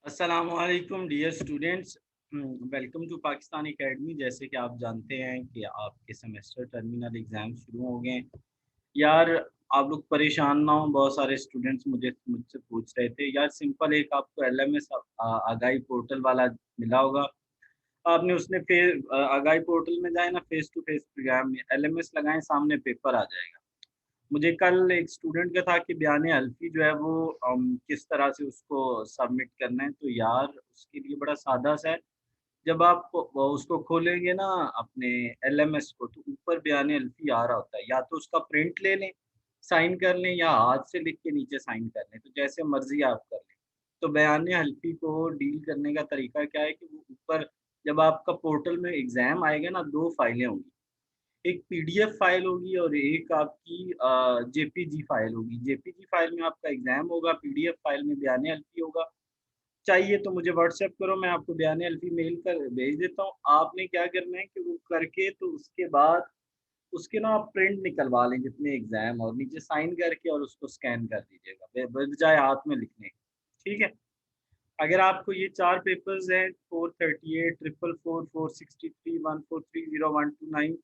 अस्सलामुअलैकुम dear students, welcome to Pakistan academy. जैसे कि आप जानते हैं कि आपके सेमेस्टर टर्मिनल एग्ज़ाम शुरू हो गए हैं। यार, आप लोग परेशान ना हो। बहुत सारे स्टूडेंट्स मुझसे पूछ रहे थे यार, सिंपल एक आपको एलएमएस आगाही पोर्टल वाला मिला होगा। आपने उसने फिर आगाही पोर्टल में जाए ना, फेस टू फेस एग्ज़ाम में एलएमएस लगाएँ, सामने पेपर आ जाएगा। मुझे कल एक स्टूडेंट का था कि बयान हल्फी जो है वो किस तरह से उसको सबमिट करना है। तो यार, उसके लिए बड़ा सादा-सा है। जब आप उसको खोलेंगे ना अपने एलएमएस को, तो ऊपर बयान हल्फी आ रहा होता है। या तो उसका प्रिंट ले लें, साइन कर लें, या हाथ से लिख के नीचे साइन कर लें, तो जैसे मर्ज़ी आप कर लें। तो बयान हल्फी को डील करने का तरीका क्या है कि वो ऊपर, जब आपका पोर्टल में एग्ज़ाम आएगा ना, 2 फाइलें होंगी। एक पीडीएफ फाइल होगी और एक आपकी जेपीजी फाइल होगी। जेपीजी फाइल में आपका एग्ज़ाम होगा, पीडीएफ फाइल में बयान हल्फी होगा। चाहिए तो मुझे व्हाट्सएप करो, मैं आपको बयान हल्फी मेल कर भेज देता हूँ। आपने क्या करना है कि वो करके, तो उसके बाद उसके ना आप प्रिंट निकलवा लें जितने एग्ज़ाम, और नीचे साइन करके और उसको स्कैन कर दीजिएगा, बजाय हाथ में लिखने के। ठीक है? अगर आपको ये 4 पेपर्स हैं, 438, 444, 463, 143, 129,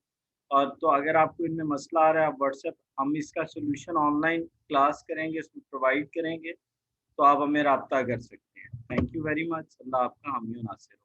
और तो अगर आपको इनमें मसला आ रहा है, आप व्हाट्सएप, हम इसका सॉल्यूशन ऑनलाइन क्लास करेंगे, इसमें प्रोवाइड करेंगे, तो आप हमें राब्ता कर सकते हैं। Thank you very much. अल्लाह आपका हामी और नासिर हो।